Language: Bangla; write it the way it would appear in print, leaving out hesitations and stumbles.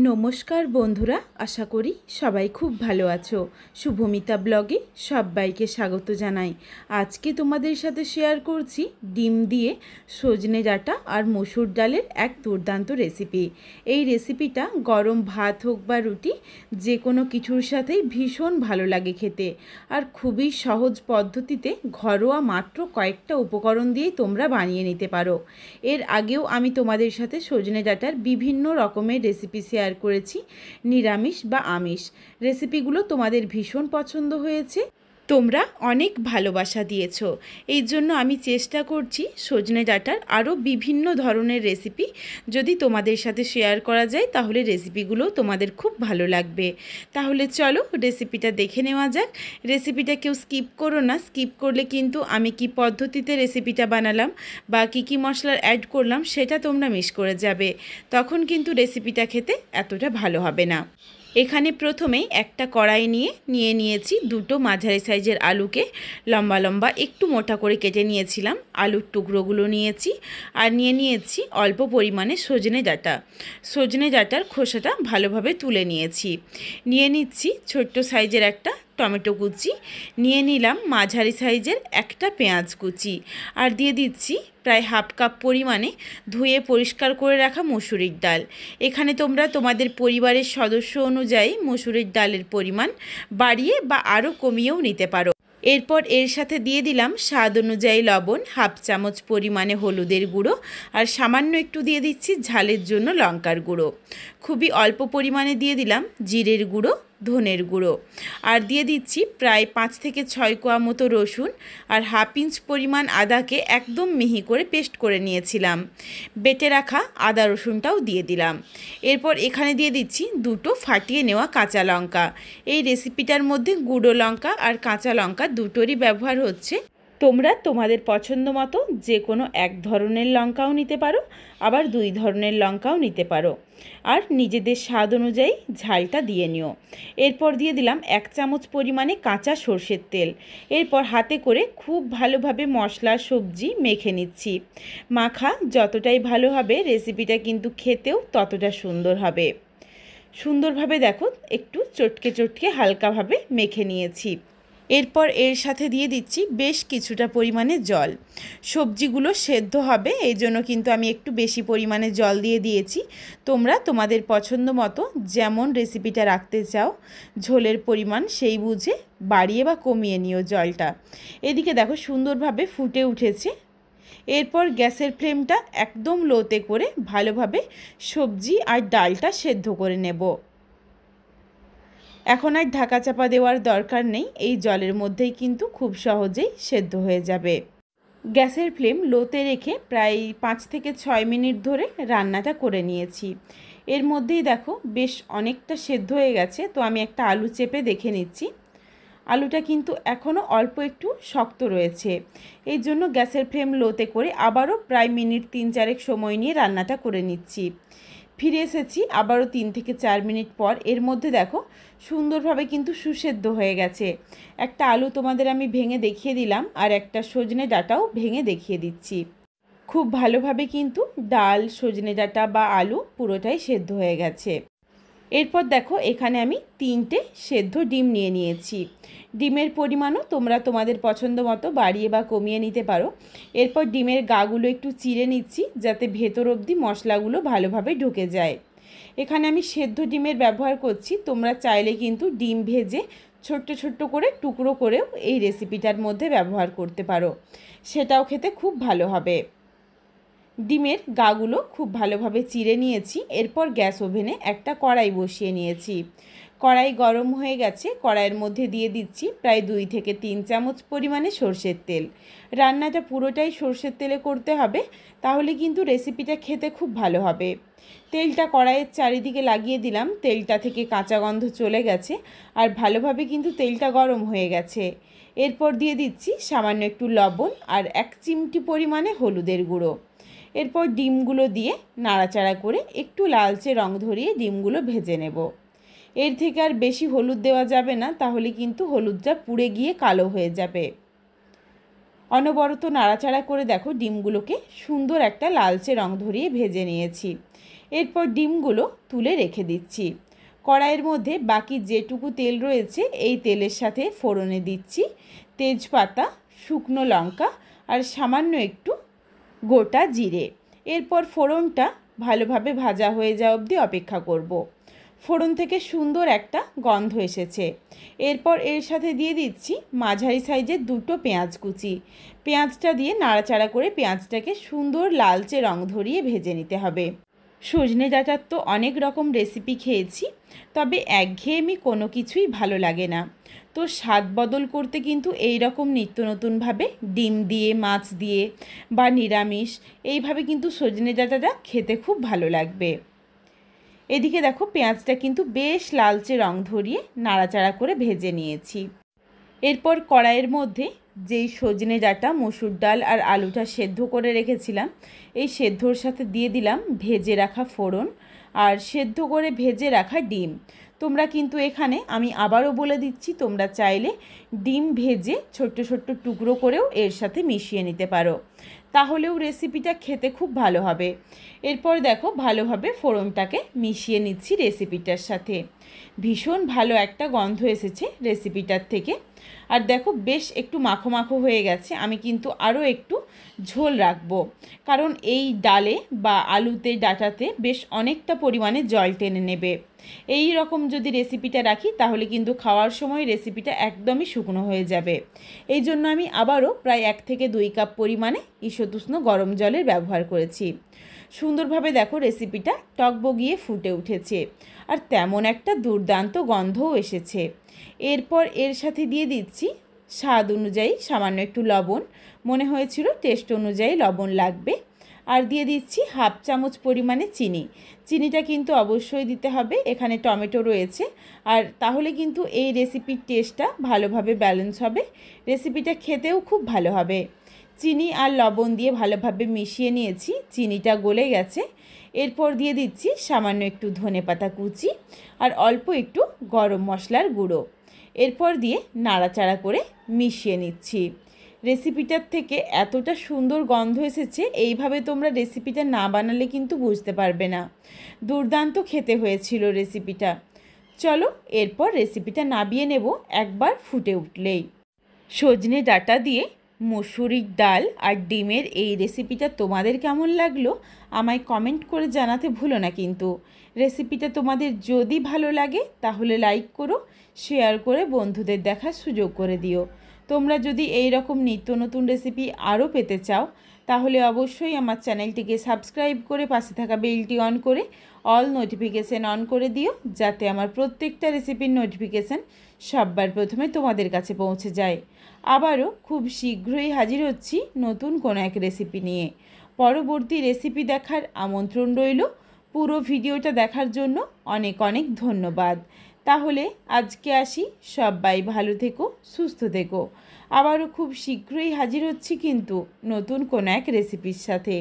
নমস্কার বন্ধুরা, আশা করি সবাই খুব ভালো আছো। শুভমিতা ব্লগে সবাইকে স্বাগত জানাই। আজকে তোমাদের সাথে শেয়ার করছি ডিম দিয়ে সজনে ডাঁটা আর মসুর ডালের এক দুর্দান্ত রেসিপি। এই রেসিপিটা গরম ভাত হোক বা রুটি, যে কোনো কিছুর সাথেই ভীষণ ভালো লাগে খেতে, আর খুবই সহজ পদ্ধতিতে ঘরোয়া মাত্র কয়েকটা উপকরণ দিয়েই তোমরা বানিয়ে নিতে পারো। এর আগেও আমি তোমাদের সাথে সজনে ডাঁটার বিভিন্ন রকমের রেসিপি শেয়ার করেছি, নিরামিষ বা আমিষ। রেসিপিগুলো তোমাদের ভীষণ পছন্দ হয়েছে, তোমরা অনেক ভালোবাসা দিয়েছো। এই জন্য আমি চেষ্টা করছি সজনে ডাঁটার আরও বিভিন্ন ধরনের রেসিপি যদি তোমাদের সাথে শেয়ার করা যায়, তাহলে রেসিপিগুলো তোমাদের খুব ভালো লাগবে। তাহলে চলো রেসিপিটা দেখে নেওয়া যাক। রেসিপিটা কেউ স্কিপ করো না, স্কিপ করলে কিন্তু আমি কি পদ্ধতিতে রেসিপিটা বানালাম বা কি মশলার অ্যাড করলাম সেটা তোমরা মিস করে যাবে, তখন কিন্তু রেসিপিটা খেতে এতটা ভালো হবে না। এখানে প্রথমেই একটা কড়াই নিয়ে নিয়েছি দুটো মাঝারি সাইজের আলুকে লম্বা লম্বা একটু মোটা করে কেটে নিয়েছিলাম। আলুর টুকরোগুলো নিয়েছি আর নিয়েছি অল্প পরিমাণে সজনে ডাঁটা। সজনে ডাঁটার খোসাটা ভালোভাবে তুলে নিয়ে নিচ্ছি ছোট্ট সাইজের একটা টমেটো কুচি, নিয়ে নিলাম মাঝারি সাইজের একটা পেঁয়াজ কুচি, আর দিয়ে দিচ্ছি প্রায় হাফ কাপ পরিমাণে ধুয়ে পরিষ্কার করে রাখা মসুরির ডাল। এখানে তোমরা তোমাদের পরিবারের সদস্য অনুযায়ী মসুরির ডালের পরিমাণ বাড়িয়ে বা আরও কমিয়েও নিতে পারো। এরপর এর সাথে দিয়ে দিলাম স্বাদ অনুযায়ী লবণ, হাফ চামচ পরিমাণে হলুদের গুঁড়ো, আর সামান্য একটু দিয়ে দিচ্ছি ঝালের জন্য লঙ্কার গুঁড়ো। খুবই অল্প পরিমাণে দিয়ে দিলাম জিরের গুঁড়ো, ধনের গুঁড়ো, আর দিয়ে দিচ্ছি প্রায় 5 থেকে 6 কোয়া মতো রসুন, আর হাফ ইঞ্চ পরিমাণ আদাকে একদম মিহি করে পেস্ট করে নিয়েছিলাম। বেটে রাখা আদা রসুনটাও দিয়ে দিলাম। এরপর এখানে দিয়ে দিচ্ছি দুটো ফাটিয়ে নেওয়া কাঁচা লঙ্কা। এই রেসিপিটার মধ্যে গুঁড়ো লঙ্কা আর কাঁচা লঙ্কা দুটোরই ব্যবহার হচ্ছে। তোমরা তোমাদের পছন্দ মতো যে কোনো এক ধরনের লঙ্কাও নিতে পারো, আবার 2 ধরনের লঙ্কাও নিতে পারো, আর নিজেদের স্বাদ অনুযায়ী ঝালটা দিয়ে নিও। এরপর দিয়ে দিলাম 1 চামচ পরিমাণে কাঁচা সর্ষের তেল। এরপর হাতে করে খুব ভালোভাবে মশলা সবজি মেখে নিচ্ছি। মাখা যতটাই ভালো হবে রেসিপিটা কিন্তু খেতেও ততটা সুন্দর হবে। সুন্দরভাবে দেখো একটু চটকে হালকাভাবে মেখে নিয়েছি। এরপর এর সাথে দিয়ে দিচ্ছি বেশ কিছুটা পরিমাণে জল। সবজিগুলো সেদ্ধ হবে, এই জন্য কিন্তু আমি একটু বেশি পরিমাণে জল দিয়ে দিয়েছি। তোমরা তোমাদের পছন্দ মতো যেমন রেসিপিটা রাখতে চাও ঝোলের পরিমাণ সেই বুঝে বাড়িয়ে বা কমিয়ে নিও জলটা। এদিকে দেখো সুন্দরভাবে ফুটে উঠেছে। এরপর গ্যাসের ফ্লেমটা একদম লোতে করে ভালোভাবে সবজি আর ডালটা সেদ্ধ করে নেব। এখন আর ঢাকা চাপা দেওয়ার দরকার নেই, এই জলের মধ্যেই কিন্তু খুব সহজেই সেদ্ধ হয়ে যাবে। গ্যাসের ফ্লেম লোতে রেখে প্রায় 5 থেকে 6 মিনিট ধরে রান্নাটা করে নিয়েছি। এর মধ্যেই দেখো বেশ অনেকটা সেদ্ধ হয়ে গেছে, তো আমি একটা আলু চেপে দেখে নিচ্ছি। আলুটা কিন্তু এখনও অল্প একটু শক্ত রয়েছে, এই জন্য গ্যাসের ফ্লেম লোতে করে আবারও প্রায় মিনিট 3-4 সময় নিয়ে রান্নাটা করে নিচ্ছি। ফিরে এসেছি আবারও 3 থেকে 4 মিনিট পর। এর মধ্যে দেখো সুন্দরভাবে কিন্তু সুসেদ্ধ হয়ে গেছে। একটা আলু তোমাদের আমি ভেঙে দেখিয়ে দিলাম, আর একটা সজনে ডাঁটাও ভেঙে দেখিয়ে দিচ্ছি। খুব ভালোভাবে কিন্তু ডাল, সজনে ডাঁটা বা আলু পুরোটাই সেদ্ধ হয়ে গেছে। এরপর দেখো এখানে আমি 3টে সেদ্ধ ডিম নিয়েছি। ডিমের পরিমাণও তোমরা তোমাদের পছন্দ মতো বাড়িয়ে বা কমিয়ে নিতে পারো। এরপর ডিমের গাগুলো একটু চিড়ে নিচ্ছি যাতে ভেতর অবধি মশলাগুলো ভালোভাবে ঢুকে যায়। এখানে আমি সেদ্ধ ডিমের ব্যবহার করছি, তোমরা চাইলে কিন্তু ডিম ভেজে ছোট্ট করে টুকরো করেও এই রেসিপিটার মধ্যে ব্যবহার করতে পারো, সেটাও খেতে খুব ভালো হবে। ডিমের গাগুলো খুব ভালোভাবে চিড়ে নিয়েছি। এরপর গ্যাস ওভেনে একটা কড়াই বসিয়ে নিয়েছি। কড়াই গরম হয়ে গেছে, কড়াইয়ের মধ্যে দিয়ে দিচ্ছি প্রায় 2 থেকে 3 চামচ পরিমাণে সর্ষের তেল। রান্নাটা পুরোটাই সর্ষের তেলে করতে হবে, তাহলে কিন্তু রেসিপিটা খেতে খুব ভালো হবে। তেলটা কড়াইয়ের চারিদিকে লাগিয়ে দিলাম, তেলটা থেকে কাঁচা গন্ধ চলে গেছে আর ভালোভাবে কিন্তু তেলটা গরম হয়ে গেছে। এরপর দিয়ে দিচ্ছি সামান্য একটু লবণ আর 1 চিমটি পরিমাণে হলুদের গুঁড়ো। এরপর ডিমগুলো দিয়ে নাড়াচাড়া করে একটু লালচে রং ধরিয়ে ডিমগুলো ভেজে নেব। এর থেকে আর বেশি হলুদ দেওয়া যাবে না, তাহলে কিন্তু হলুদটা পুড়ে গিয়ে কালো হয়ে যাবে। অনবরত নাড়াচাড়া করে দেখো ডিমগুলোকে সুন্দর একটা লালচে রং ধরিয়ে ভেজে নিয়েছি। এরপর ডিমগুলো তুলে রেখে দিচ্ছি। কড়াইয়ের মধ্যে বাকি যেটুকু তেল রয়েছে এই তেলের সাথে ফোড়নে দিচ্ছি তেজপাতা, শুকনো লঙ্কা আর সামান্য একটু গোটা জিরে। এরপর ফোড়নটা ভালোভাবে ভাজা হয়ে যাওয়া অবধি অপেক্ষা করব। ফোড়ন থেকে সুন্দর একটা গন্ধ এসেছে। এরপর এর সাথে দিয়ে দিচ্ছি মাঝারি সাইজের দুটো পেঁয়াজ কুচি। পেঁয়াজটা দিয়ে নাড়াচাড়া করে পেঁয়াজটাকে সুন্দর লালচে রং ধরিয়ে ভেজে নিতে হবে। সজনে ডাঁটার তো অনেক রকম রেসিপি খেয়েছি, তবে একঘেয়েমি কোনো কিছুই ভালো লাগে না। তো স্বাদ বদল করতে কিন্তু এই রকম নিত্য নতুনভাবে ডিম দিয়ে, মাছ দিয়ে বা নিরামিষ এইভাবে কিন্তু সজনে ডাঁটাটা খেতে খুব ভালো লাগবে। এদিকে দেখো পেঁয়াজটা কিন্তু বেশ লালচে রং ধরিয়ে নাড়াচাড়া করে ভেজে নিয়েছি। এরপর কড়াইয়ের মধ্যে যেই সজনে ডাঁটা, মসুর ডাল আর আলুটা সেদ্ধ করে রেখেছিলাম এই সেদ্ধর সাথে দিয়ে দিলাম ভেজে রাখা ফোড়ন আর সেদ্ধ করে ভেজে রাখা ডিম। তোমরা কিন্তু এখানে আমি আবারও বলে দিচ্ছি, তোমরা চাইলে ডিম ভেজে ছোট্ট ছোট্ট টুকরো করেও এর সাথে মিশিয়ে নিতে পারো, তাহলেও রেসিপিটা খেতে খুব ভালো হবে। এরপর দেখো ভালোভাবে ফোড়নটাকে মিশিয়ে নিচ্ছি রেসিপিটার সাথে। ভীষণ ভালো একটা গন্ধ এসেছে রেসিপিটার থেকে। আর দেখো বেশ একটু মাখো মাখো হয়ে গেছে। আমি কিন্তু আরও একটু ঝোল রাখবো, কারণ এই ডালে বা আলুতে, ডাঁটাতে বেশ অনেকটা পরিমাণে জল টেনে নেবে। এই রকম যদি রেসিপিটা রাখি তাহলে কিন্তু খাওয়ার সময় রেসিপিটা একদমই শুকনো হয়ে যাবে। এই জন্য আমি আবারও প্রায় 1 থেকে 2 কাপ পরিমাণে ঈষদুষ্ণ গরম জলের ব্যবহার করেছি। সুন্দরভাবে দেখো রেসিপিটা টকবগিয়ে ফুটে উঠেছে আর তেমন একটা দুর্দান্ত গন্ধও এসেছে। এরপর এর সাথে দিয়ে দিচ্ছি স্বাদ অনুযায়ী সামান্য একটু লবণ, মনে হয়েছিল টেস্ট অনুযায়ী লবণ লাগবে। আর দিয়ে দিচ্ছি 1/2 চামচ পরিমাণে চিনি। চিনিটা কিন্তু অবশ্যই দিতে হবে, এখানে টমেটো রয়েছে, আর তাহলে কিন্তু এই রেসিপির টেস্টটা ভালোভাবে ব্যালেন্স হবে, রেসিপিটা খেতেও খুব ভালো হবে। চিনি আর লবণ দিয়ে ভালোভাবে মিশিয়ে নিয়েছি, চিনিটা গলে গেছে। এরপর দিয়ে দিচ্ছি সামান্য একটু ধনেপাতা কুচি আর অল্প একটু গরম মশলার গুঁড়ো। এরপর দিয়ে নাড়াচাড়া করে মিশিয়ে নিচ্ছি। রেসিপিটার থেকে এতটা সুন্দর গন্ধ এসেছে, এইভাবে তোমরা রেসিপিটা না বানালে কিন্তু বুঝতে পারবে না। দুর্দান্ত খেতে হয়েছিল রেসিপিটা। চলো এরপর রেসিপিটা নামিয়ে নেব একবার ফুটে উঠলেই। সজনে ডাঁটা দিয়ে মসুরির ডাল আর ডিমের এই রেসিপিটা তোমাদের কেমন লাগলো আমায় কমেন্ট করে জানাতে ভুলো না কিন্তু। রেসিপিটা তোমাদের যদি ভালো লাগে তাহলে লাইক করো, শেয়ার করে বন্ধুদের দেখার সুযোগ করে দিও। তোমরা যদি এই রকম নিত্য নতুন রেসিপি আরও পেতে চাও তাহলে অবশ্যই আমার চ্যানেলটিকে সাবস্ক্রাইব করে পাশে থাকা বেলটি অন করে অল নোটিফিকেশান অন করে দিও, যাতে আমার প্রত্যেকটা রেসিপির নোটিফিকেশান সবার প্রথমে তোমাদের কাছে পৌঁছে যায়। আবারও খুব শীঘ্রই হাজির হচ্ছি নতুন কোনো এক রেসিপি নিয়ে। পরবর্তী রেসিপি দেখার আমন্ত্রণ রইল। পুরো ভিডিওটা দেখার জন্য অনেক অনেক ধন্যবাদ। তাহলে আজকে আসি, সবাই ভালো থেকো, সুস্থ থেকো। আবারও খুব শীঘ্রই হাজির হচ্ছি কিন্তু নতুন কোনো এক রেসিপির সাথে।